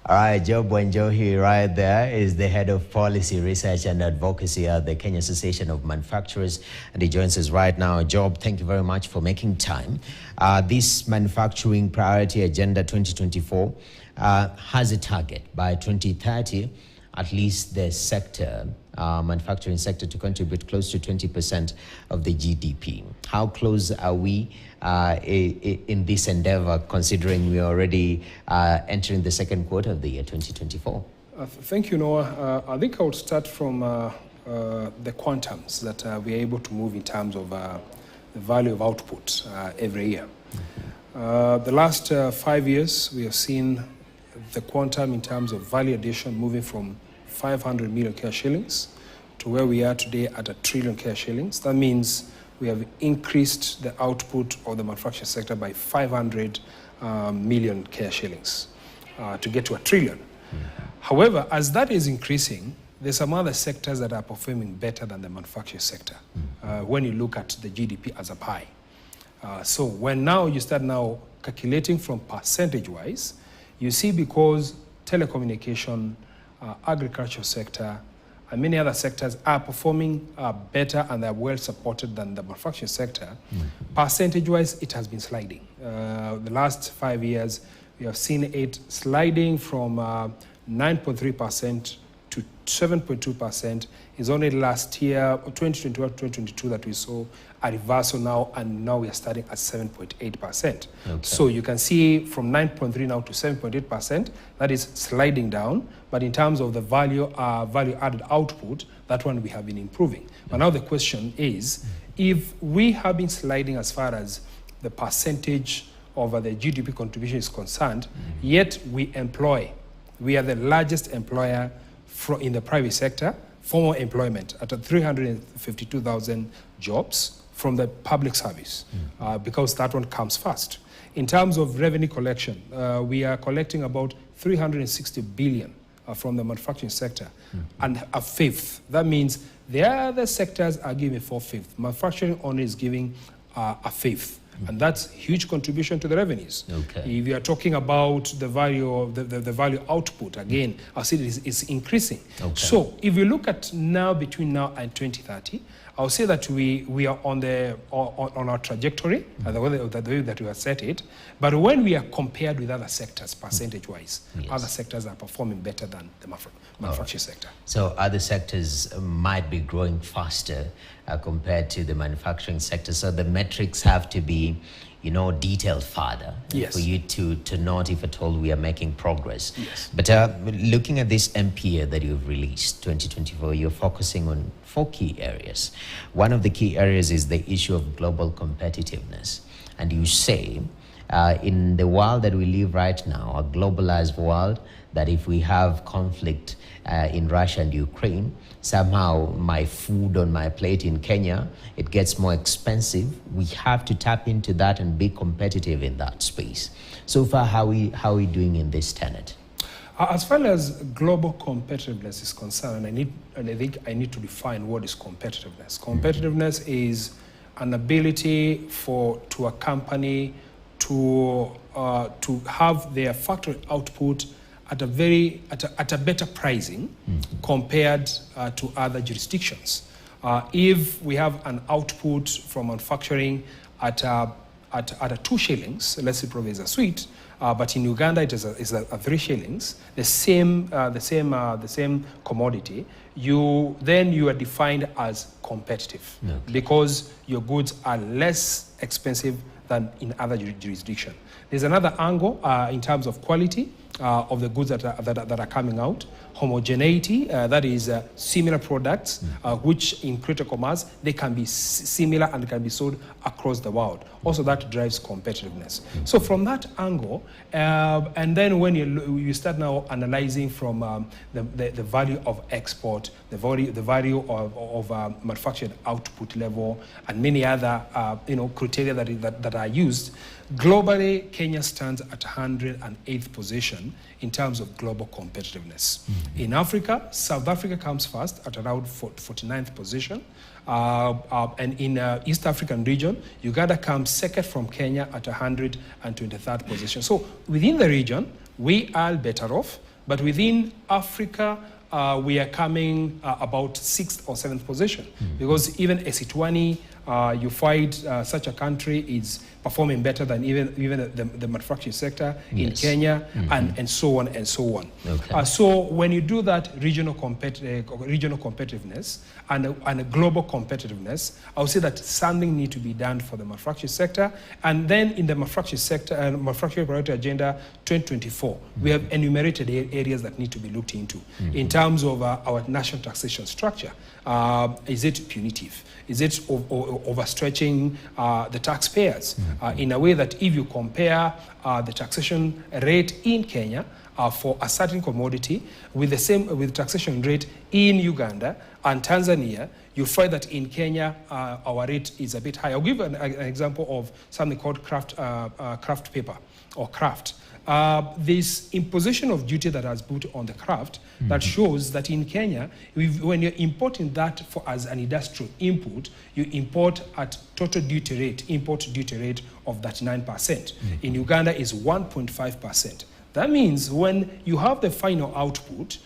All right, Job Wanjohi right there is the Head of Policy, Research and Advocacy at the Kenya Association of Manufacturers, and he joins us right now. Job, thank you very much for making time. This Manufacturing Priority Agenda 2024 has a target by 2030, at least the sector, manufacturing sector, to contribute close to 20% of the GDP. How close are we in this endeavor, considering we are already entering the second quarter of the year 2024? Thank you, Noah. I think I would start from the quantums that we are able to move in terms of the value of output every year. The last 5 years, we have seen the quantum in terms of value addition moving from 500 million Kenya shillings to where we are today at 1 trillion Kenya shillings. That means we have increased the output of the manufacturing sector by 500 million Kenya shillings to get to 1 trillion. However, as that is increasing, there's some other sectors that are performing better than the manufacturing sector when you look at the GDP as a pie. So when now you start now calculating from percentage-wise, you see because telecommunication, agriculture sector, and many other sectors are performing better and are well supported than the manufacturing sector. Percentage-wise, it has been sliding. The last 5 years, we have seen it sliding from 9.3% to 7.2%. It's only last year, 2021-2022, that we saw a reversal now, and now we are starting at 7.8%. Okay. So you can see from 9.3 now to 7.8%, that is sliding down. But in terms of the value-added output, that one we have been improving. But now the question is, if we have been sliding as far as the percentage of the GDP contribution is concerned, yet we are the largest employer in the private sector, formal employment at 352,000 jobs from the public service, because that one comes first. In terms of revenue collection, we are collecting about 360 billion from the manufacturing sector, and a fifth. That means the other sectors are giving 4/5. Manufacturing only is giving a fifth. And that's huge contribution to the revenues. Okay. If you are talking about the value of the value output, again, I see it is increasing. Okay. So if you look at now, between now and 2030, I'll say that we are on our trajectory, the way that we have set it. But when we are compared with other sectors, percentage-wise, other sectors are performing better than the manufacturing sector. So other sectors might be growing faster compared to the manufacturing sector. So the metrics have to be, detailed further for you to note if at all we are making progress. Yes. But looking at this MPA that you've released, 2024, you're focusing on 4 key areas. One of the key areas is the issue of global competitiveness. And you say, in the world that we live right now, a globalized world, that if we have conflict in Russia and Ukraine, somehow my food on my plate in Kenya, it gets more expensive. We have to tap into that and be competitive in that space. So far, how are we doing in this tenet? As far as global competitiveness is concerned, I think I need to define what is competitiveness. Competitiveness is an ability to a company to have their factory output at a better pricing compared to other jurisdictions. If we have an output from manufacturing at 2 shillings, let's say probably is a sweet, but in Uganda it is a 3 shillings, the same commodity, then you are defined as competitive, because your goods are less expensive than in other jurisdictions. There's another angle in terms of quality of the goods that are coming out. Homogeneity, that is similar products, which in critical mass, they can be similar and can be sold across the world. Also, that drives competitiveness. So from that angle, and then when you start now analyzing from the value of export, the value of manufactured output level, and many other criteria that are used, globally, Kenya stands at 108th position in terms of global competitiveness. In Africa, South Africa comes first at around 49th position. And in East African region, Uganda comes second from Kenya at 123rd position. So within the region, we are better off, But within Africa, we are coming about 6th or 7th position, because even Eswatini, you find such a country is performing better than even the manufacturing sector in Kenya, and so on and so on. Okay. So when you do that regional competitiveness and a global competitiveness, I would say that something needs to be done for the manufacturing sector. And then in the manufacturing sector, manufacturing priority agenda 2024, we have enumerated areas that need to be looked into in terms of our national taxation structure. Is it punitive? Is it overstretching the taxpayers in a way that if you compare the taxation rate in Kenya for a certain commodity with the taxation rate in Uganda and Tanzania, you find that in Kenya our rate is a bit high. I'll give an example of something called craft paper or craft. This imposition of duty that has put on the craft that shows that in Kenya, when you're importing that as an industrial input, you import at total duty rate, import duty rate of that 9%. In Uganda is 1.5%. That means when you have the final output,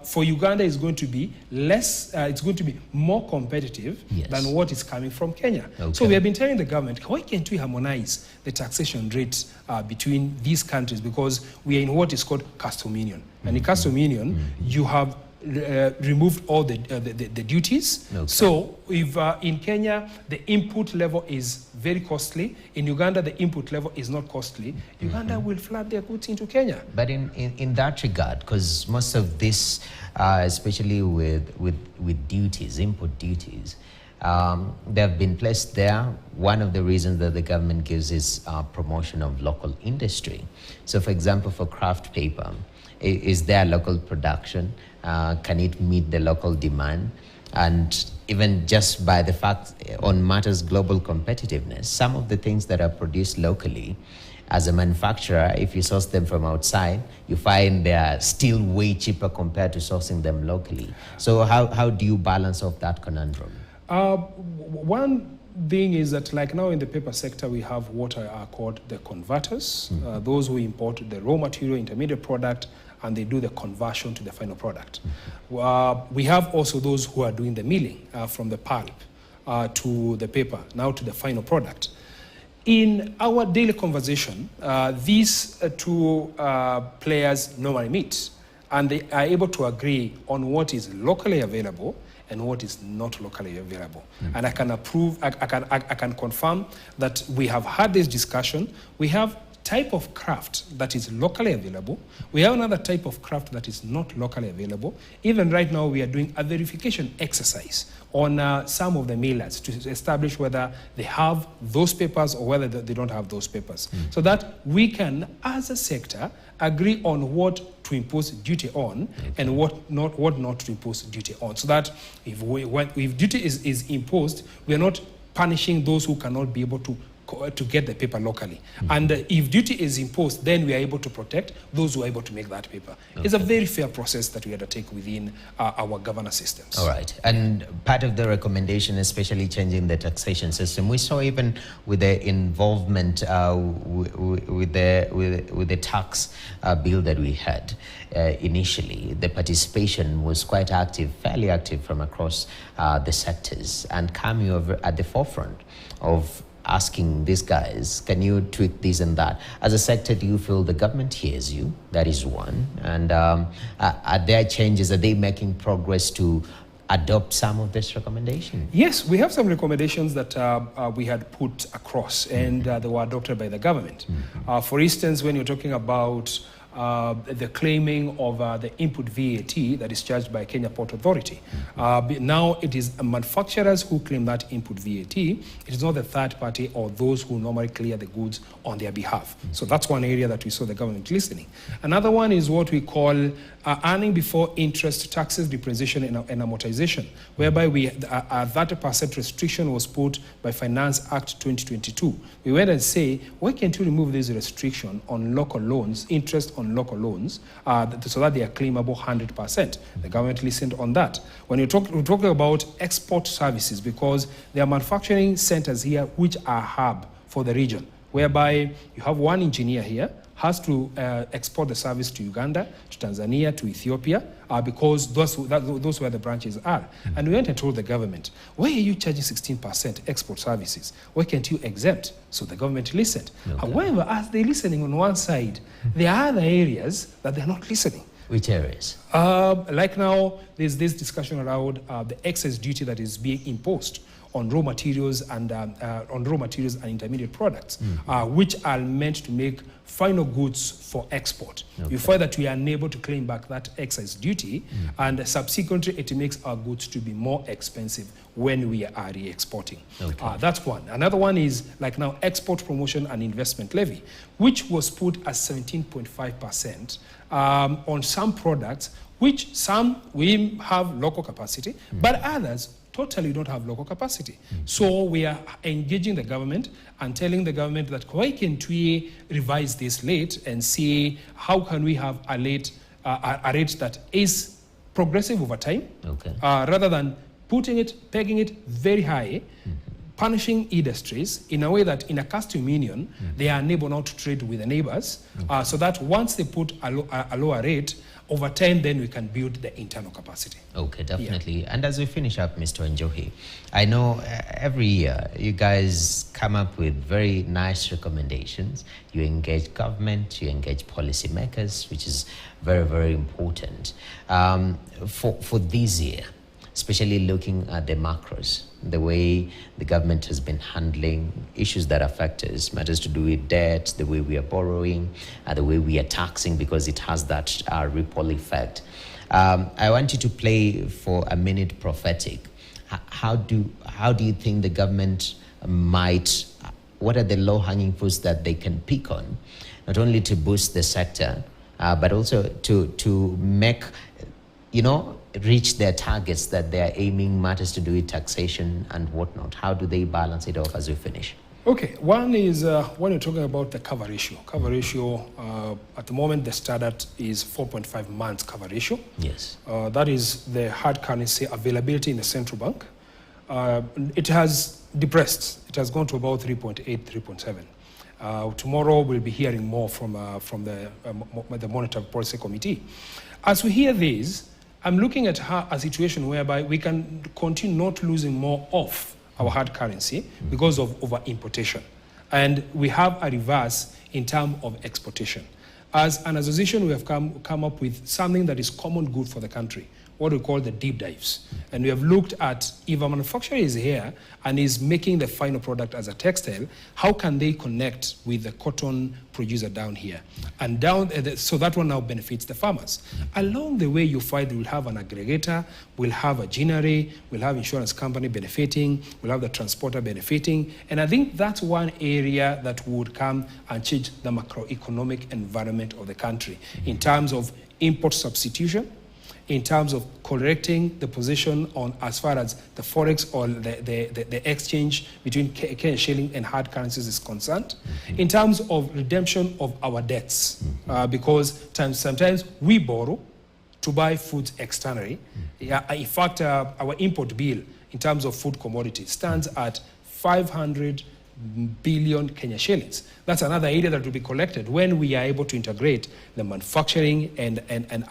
for Uganda is going to be less, it's going to be more competitive than what is coming from Kenya. Okay. So we have been telling the government, why can't we harmonize the taxation rates between these countries? Because we are in what is called custom union. And in custom union, you have removed all the duties. Okay. So if in Kenya the input level is very costly, in Uganda the input level is not costly, Uganda will flood their goods into Kenya. But in that regard, because most of this, especially with duties, input duties, they have been placed there. One of the reasons that the government gives is promotion of local industry. So for example, for craft paper, is there local production? Can it meet the local demand? And even just by the fact on matters global competitiveness, some of the things that are produced locally, as a manufacturer, if you source them from outside, you find they are still way cheaper compared to sourcing them locally. So how do you balance off that conundrum? One thing is that, like now in the paper sector, we have what are called the converters, those who import the raw material, intermediate product, and they do the conversion to the final product. We have also those who are doing the milling from the pulp to the paper, now to the final product. In our daily conversation, these two players normally meet, and they are able to agree on what is locally available and what is not locally available. And I can confirm that we have had this discussion. We have type of craft that is locally available. We have another type of craft that is not locally available. Even right now, we are doing a verification exercise on some of the millers to establish whether they have those papers or whether they don't have those papers. So that we can, as a sector, agree on what to impose duty on and what not to impose duty on. So that if duty is imposed, we are not punishing those who cannot be able to get the paper locally. And if duty is imposed, then we are able to protect those who are able to make that paper. It's a very fair process that we undertake within our governance systems. All right. And part of the recommendation, especially changing the taxation system, we saw even with the involvement with the tax bill that we had initially, the participation was quite active, fairly active from across the sectors. And KAM, you are at the forefront of asking these guys, can you tweak this and that? As a sector, do you feel the government hears you? That is one. And are there changes? Are they making progress to adopt some of this recommendation? Yes, we have some recommendations that we had put across, and they were adopted by the government. For instance, when you're talking about the claiming of the input VAT that is charged by Kenya Port Authority. Now it is manufacturers who claim that input VAT. It is not the third party or those who normally clear the goods on their behalf. So that's one area that we saw the government listening. Another one is what we call earning before interest, taxes, depreciation, and amortization, whereby a 30% restriction was put by Finance Act 2022. We went and say, why can't you remove this restriction on local loans, interest on local loans, so that they are claimable 100%? The government listened on that. When we're talking about export services, because there are manufacturing centers here which are hub for the region, whereby you have one engineer here has to export the service to Uganda, to Tanzania, to Ethiopia, because those where the branches are. And we went and told the government, why are you charging 16% export services? Why can't you exempt? So the government listened. Okay. However, as they're listening on one side, there are other areas that they're not listening. Which areas? Like now, there's this discussion around the excess duty that is being imposed on raw materials and intermediate products, which are meant to make final goods for export. Okay. You find that we are unable to claim back that excess duty, and subsequently it makes our goods to be more expensive when we are re-exporting. Okay. That's one. Another one is like now export promotion and investment levy, which was put as 17.5% on some products, which some we have local capacity, but others totally don't have local capacity. So we are engaging the government and telling the government that why can't we revise this rate and see how can we have a rate that is progressive over time, rather than pegging it very high, punishing industries in a way that in a custom union, they are unable now to trade with the neighbors, so that once they put a lower rate, over time, then we can build the internal capacity. Okay, definitely. Yeah. And as we finish up, Mr. Njohi, I know every year you guys come up with very nice recommendations. You engage government, you engage policymakers, which is very, very important. For this year, especially looking at the macros, the way the government has been handling issues that affect us, matters to do with debt, the way we are borrowing, the way we are taxing, because it has that ripple effect. I want you to play for a minute prophetic. How do you think the government might, what are the low-hanging fruits that they can pick on, not only to boost the sector, but also to make, reach their targets that they are aiming, matters to do with taxation and whatnot? How do they balance it off as we finish? Okay, one is when you're talking about the cover ratio. Cover ratio, at the moment, the standard is 4.5 months cover ratio. Yes. That is the hard currency availability in the central bank. It has depressed. It has gone to about 3.8, 3.7. Tomorrow, we'll be hearing more from the Monetary Policy Committee. As we hear this, I'm looking at a situation whereby we can continue not losing more of our hard currency because of over-importation. And we have a reverse in terms of exportation. As an association, we have come up with something that is common good for the country, what we call the deep dives. And we have looked at if a manufacturer is here and is making the final product as a textile, how can they connect with the cotton producer down here? And so that one now benefits the farmers. Along the way, you find we'll have an aggregator, we'll have a ginnery, we'll have insurance company benefiting, we'll have the transporter benefiting. And I think that's one area that would come and change the macroeconomic environment of the country in terms of import substitution, in terms of correcting the position on as far as the forex or the exchange between Kenyan shilling and hard currencies is concerned, in terms of redemption of our debts, because sometimes we borrow to buy food externally. In fact, our import bill in terms of food commodities stands at 500 billion Kenya shillings. That's another area that will be collected when we are able to integrate the manufacturing and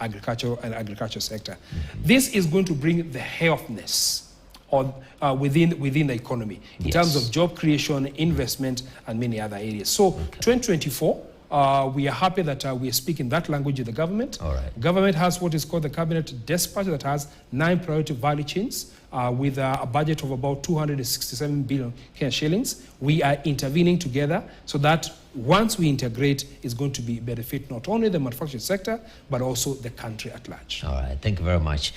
agriculture sector. This is going to bring the healthiness within the economy in terms of job creation, investment, and many other areas. So 2024, we are happy that we are speaking that language with the government. All right. Government has what is called the cabinet dispatch that has 9 priority value chains with a budget of about 267 billion shillings. We are intervening together so that once we integrate, it's going to be benefit not only the manufacturing sector, but also the country at large. All right, thank you very much.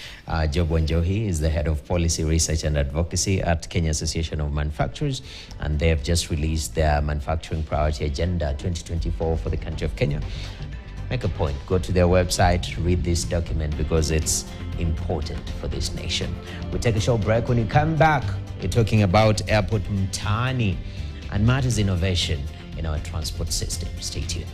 Job Njohi is the Head of Policy, Research and Advocacy at Kenya Association of Manufacturers, and they have just released their Manufacturing Priority Agenda 2024 for the country of Kenya. Make a point, go to their website, read this document because it's important for this nation. We take a short break. When you come back, we're talking about Airport Mtaani and matters innovation in our transport system. Stay tuned.